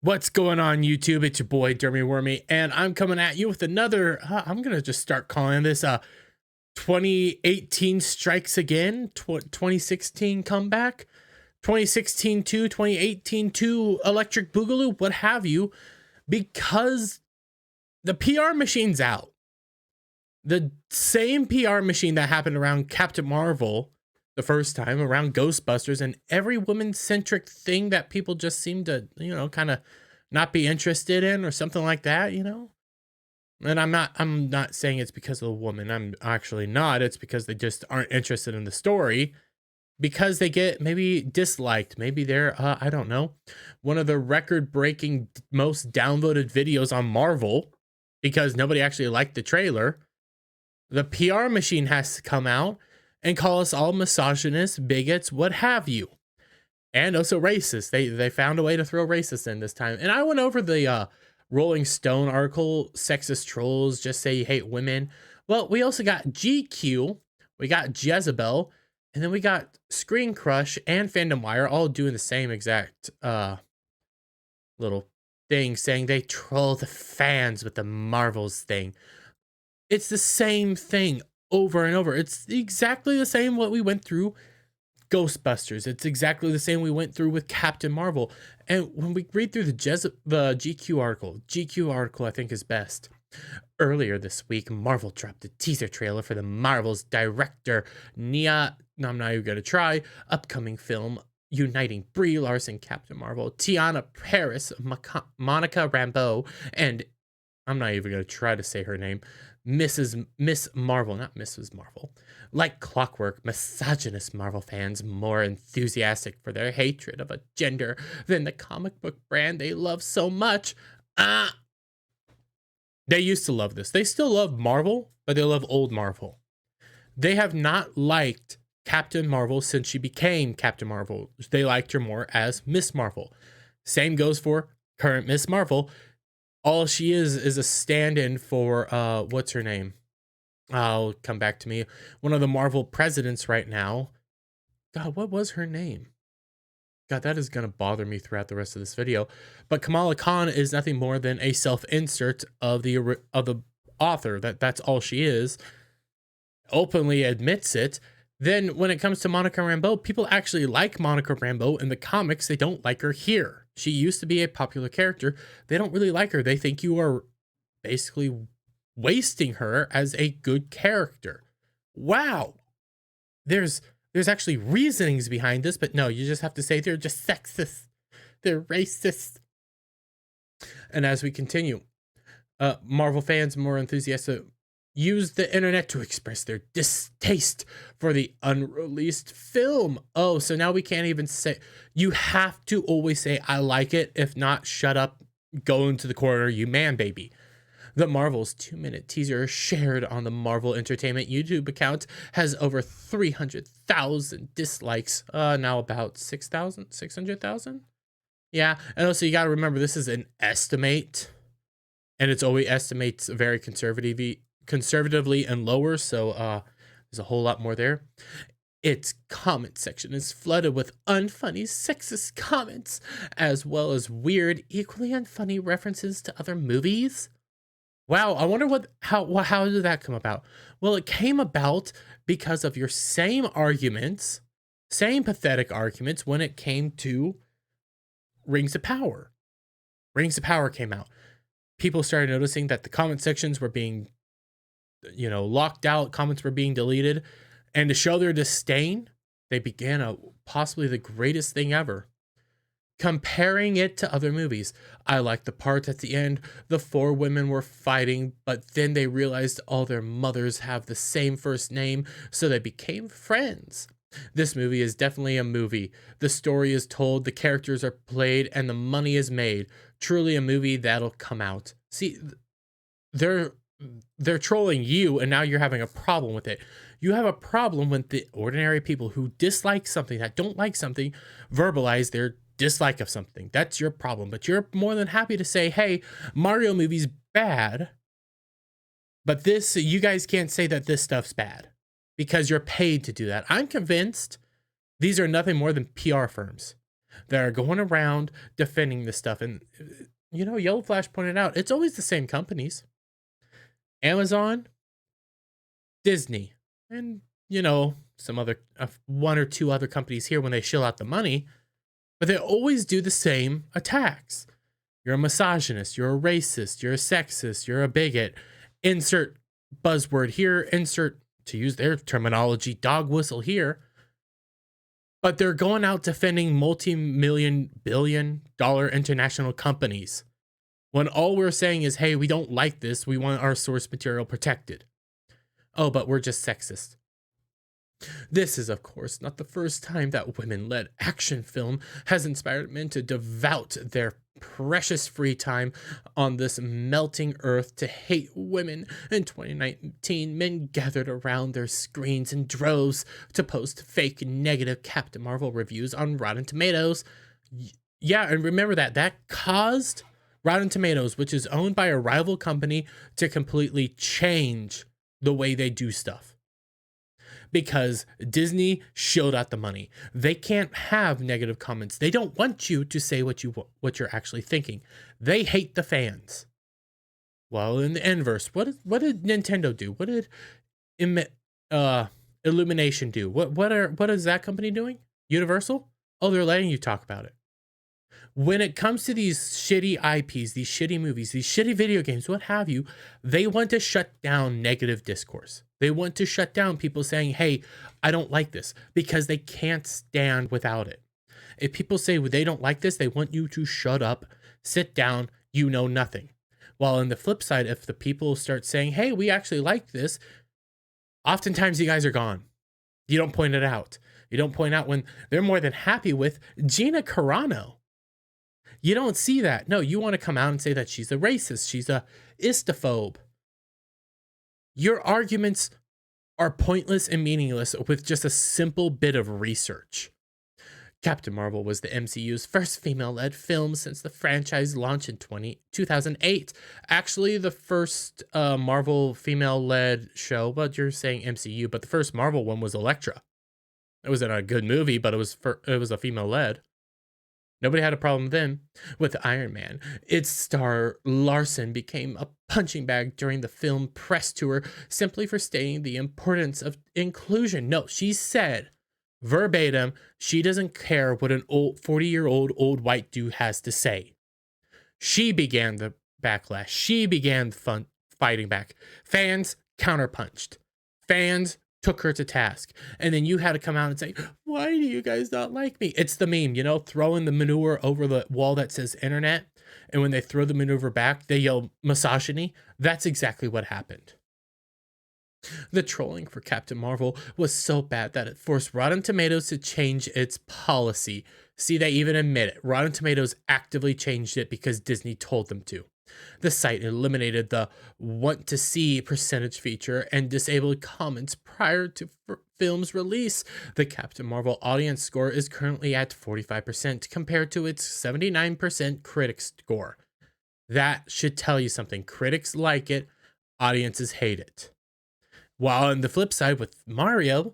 What's going on, YouTube? It's your boy Dermy Wormy, and I'm coming at you with another. I'm gonna just start calling this 2018 strikes again, 2016 comeback, 2016 to 2018 to Electric Boogaloo, what have you, because the PR machine's out. The same PR machine that happened around Captain Marvel the first time, around Ghostbusters, and every woman-centric thing that people just seem to, kind of not be interested in or something like that, And I'm not saying it's because of the woman. I'm actually not. It's because they just aren't interested in the story, because they get maybe disliked. Maybe they're, I don't know, one of the record-breaking most downvoted videos on Marvel because nobody actually liked the trailer. The PR machine has to come out and call us all misogynists, bigots, what have you. And also racist. They found a way to throw racist in this time. And I went over the Rolling Stone article, sexist trolls just say you hate women. Well, we also got GQ, we got Jezebel, and then we got Screen Crush and Fandom Wire all doing the same exact little thing, saying they troll the fans with the Marvels thing. It's the same thing over and over. It's exactly the same what we went through Ghostbusters. It's exactly the same we went through with Captain Marvel. And when we read through the GQ article I think is best. Earlier this week, Marvel dropped a teaser trailer for the Marvel's director I'm not even gonna try, upcoming film uniting Brie Larson, Captain Marvel, Tiana Paris, Monica Rambeau, and I'm not even gonna try to say her name, Miss Marvel, not Mrs. Marvel. Like clockwork, misogynist Marvel fans more enthusiastic for their hatred of a gender than the comic book brand they love so much. They used to love this. They still love Marvel, but they love old Marvel. They have not liked Captain Marvel since she became Captain Marvel. They liked her more as Miss Marvel. Same goes for current Miss Marvel. All she is a stand-in for, what's her name? I'll come back to me. One of the Marvel presidents right now. God, what was her name? God, that is going to bother me throughout the rest of this video. But Kamala Khan is nothing more than a self-insert of the author. That's all she is. Openly admits it. Then when it comes to Monica Rambeau, people actually like Monica Rambeau in the comics. They don't like her here. She used to be a popular character. They don't really like her. They think you are basically wasting her as a good character. Wow. There's actually reasonings behind this, but no, you just have to say they're just sexist. They're racist. And as we continue, Marvel fans more enthusiastic use the internet to express their distaste for the unreleased film. Oh, so now we can't even say, you have to always say, I like it. If not, shut up, go into the corner, you man baby. The Marvel's 2-minute teaser shared on the Marvel Entertainment YouTube account has over 300,000 dislikes. Now about 600,000? Yeah, and also you gotta remember, this is an estimate. And it's always estimates very conservatively and lower, so there's a whole lot more there. Its comment section is flooded with unfunny sexist comments, as well as weird, equally unfunny references to other movies. Wow, I wonder how did that come about? Well, it came about because of your same arguments, same pathetic arguments when it came to Rings of Power. Rings of Power came out. People started noticing that the comment sections were being, locked out, comments were being deleted, and to show their disdain, they began possibly the greatest thing ever. Comparing it to other movies. I like the part at the end, the 4 women were fighting, but then they realized all their mothers have the same first name, so they became friends. This movie is definitely a movie. The story is told, the characters are played, and the money is made. Truly a movie that'll come out. See, they're trolling you, and now you're having a problem with it. You have a problem when the ordinary people who dislike something, that don't like something, verbalize their dislike of something. That's your problem. But you're more than happy to say, hey, Mario movie's bad, but this, you guys can't say that this stuff's bad because you're paid to do that. I'm convinced these are nothing more than PR firms. that are going around defending this stuff. And, Yellow Flash pointed out it's always the same companies: Amazon, Disney, and, some other, one or two other companies here when they shill out the money, but they always do the same attacks. You're a misogynist, you're a racist, you're a sexist, you're a bigot. Insert buzzword here, insert, to use their terminology, dog whistle here. But they're going out defending multi-million, billion-dollar international companies when all we're saying is, hey, we don't like this. We want our source material protected. Oh, but we're just sexist. This is, of course, not the first time that women-led action film has inspired men to devote their precious free time on this melting earth to hate women. In 2019, men gathered around their screens in droves to post fake negative Captain Marvel reviews on Rotten Tomatoes. Yeah, and remember that caused Rotten Tomatoes, which is owned by a rival company, to completely change the way they do stuff. Because Disney shilled out the money. They can't have negative comments. They don't want you to say what you're actually thinking. They hate the fans. Well, in the inverse, what did Nintendo do? What did Illumination do? What is that company doing? Universal? Oh, they're letting you talk about it. When it comes to these shitty IPs, these shitty movies, these shitty video games, what have you, they want to shut down negative discourse. They want to shut down people saying, hey, I don't like this, because they can't stand without it. If people say they don't like this, they want you to shut up, sit down, you know nothing. While on the flip side, if the people start saying, hey, we actually like this, oftentimes you guys are gone. You don't point it out. You don't point out when they're more than happy with Gina Carano. You don't see that. No, you want to come out and say that she's a racist. She's a istophobe. Your arguments are pointless and meaningless with just a simple bit of research. Captain Marvel was the MCU's first female-led film since the franchise launch in 2008. Actually, the first Marvel female-led show, but you're saying MCU, but the first Marvel one was Elektra. It wasn't a good movie, but it was a female-led. Nobody had a problem then. With Iron Man, its star Larson became a punching bag during the film press tour simply for stating the importance of inclusion. No, she said verbatim, she doesn't care what an 40-year-old old white dude has to say. She began the backlash. She began fighting back. Fans counterpunched. Fans took her to task. And then you had to come out and say, why do you guys not like me? It's the meme, throwing the manure over the wall that says internet. And when they throw the maneuver back, they yell misogyny. That's exactly what happened. The trolling for Captain Marvel was so bad that it forced Rotten Tomatoes to change its policy. See, they even admit it. Rotten Tomatoes actively changed it because Disney told them to. The site eliminated the want to see percentage feature and disabled comments prior to film's release. The Captain Marvel audience score is currently at 45% compared to its 79% critics score. That should tell you something. Critics like it, audiences hate it. While on the flip side with Mario,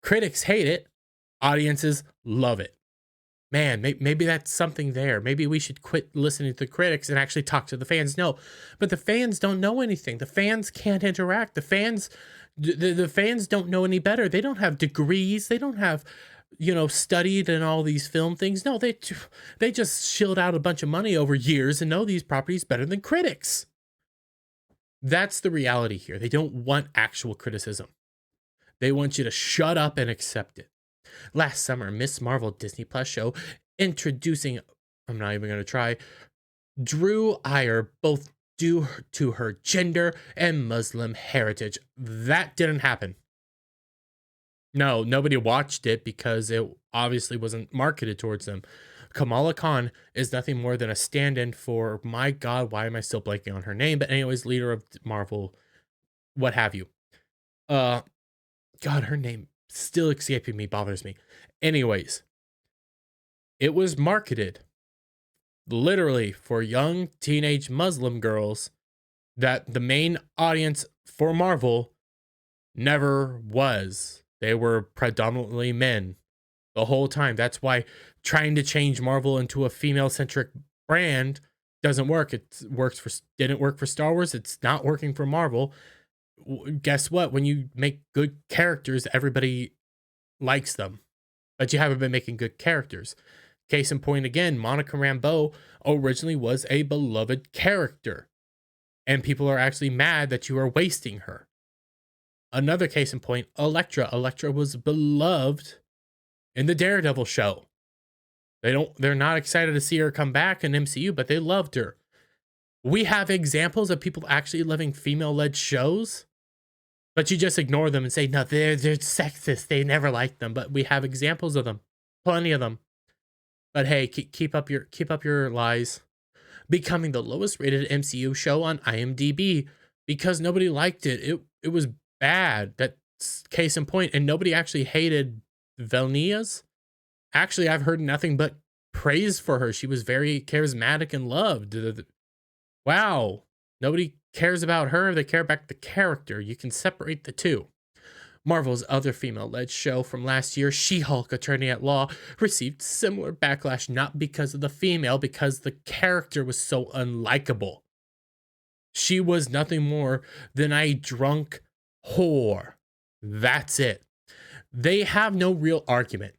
critics hate it, audiences love it. Man, maybe that's something there. Maybe we should quit listening to the critics and actually talk to the fans. No, but the fans don't know anything. The fans can't interact. The fans don't know any better. They don't have degrees. They don't have, studied in all these film things. No, they just shilled out a bunch of money over years and know these properties better than critics. That's the reality here. They don't want actual criticism. They want you to shut up and accept it. Last summer, Ms. Marvel Disney Plus show introducing, I'm not even going to try, drew ire both due to her gender and Muslim heritage. That didn't happen. No, nobody watched it because it obviously wasn't marketed towards them. Kamala Khan is nothing more than a stand-in for, my God, why am I still blanking on her name? But anyways, leader of Marvel, what have you. God, her name still escaping me, bothers me. Anyways, it was marketed literally for young teenage Muslim girls that the main audience for Marvel never was. They were predominantly men. the whole time. That's why trying to change Marvel into a female-centric brand doesn't work. Didn't work for Star Wars. It's not working for Marvel. Guess what? When you make good characters, everybody likes them, but you haven't been making good characters. Case in point again, Monica Rambeau originally was a beloved character, and people are actually mad that you are wasting her. Another case in point, Elektra. Elektra was beloved in the Daredevil show. They're not excited to see her come back in MCU, but they loved her. We have examples of people actually loving female-led shows, but you just ignore them and say, no, they're sexist. They never liked them. But we have examples of them, plenty of them. But hey, keep up your lies. Becoming the lowest rated MCU show on IMDb because nobody liked it. It was bad. That's case in point. And nobody actually hated Villeneuve. Actually, I've heard nothing but praise for her. She was very charismatic and loved. Wow. Nobody cares about her. They care about the character. You can separate the two. Marvel's other female-led show from last year, She-Hulk Attorney at Law, received similar backlash, not because of the female, because the character was so unlikable. She was nothing more than a drunk whore. That's it. They have no real argument.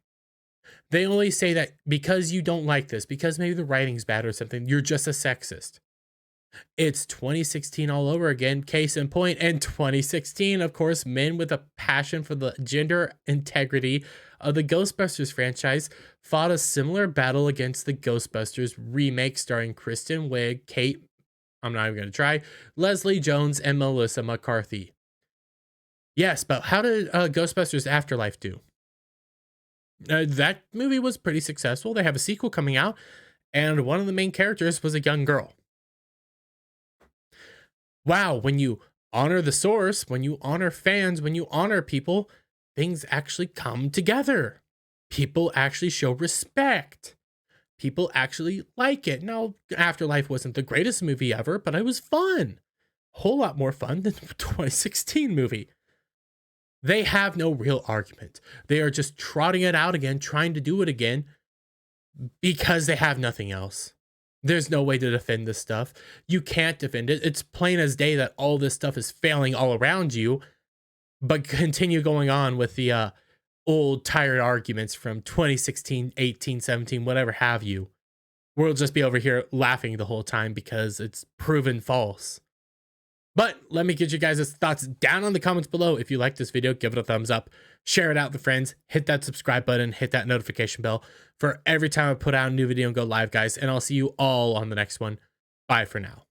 They only say that because you don't like this, because maybe the writing's bad or something, you're just a sexist. It's 2016 all over again, case in point. And 2016, of course, men with a passion for the gender integrity of the Ghostbusters franchise fought a similar battle against the Ghostbusters remake starring Kristen Wiig, I'm not even going to try, Leslie Jones, and Melissa McCarthy. Yes, but how did Ghostbusters Afterlife do? That movie was pretty successful. They have a sequel coming out, and one of the main characters was a young girl. Wow, when you honor the source, when you honor fans, when you honor people, things actually come together. People actually show respect. People actually like it. Now, Afterlife wasn't the greatest movie ever, but it was fun. A whole lot more fun than the 2016 movie. They have no real argument. They are just trotting it out again, trying to do it again because they have nothing else. There's no way to defend this stuff. You can't defend it. It's plain as day that all this stuff is failing all around you, but continue going on with the old tired arguments from 2016, 18, 17, whatever have you. We'll just be over here laughing the whole time because it's proven false. But let me get you guys' thoughts down in the comments below. If you like this video, give it a thumbs up, share it out with friends, hit that subscribe button, hit that notification bell for every time I put out a new video and go live, guys. And I'll see you all on the next one. Bye for now.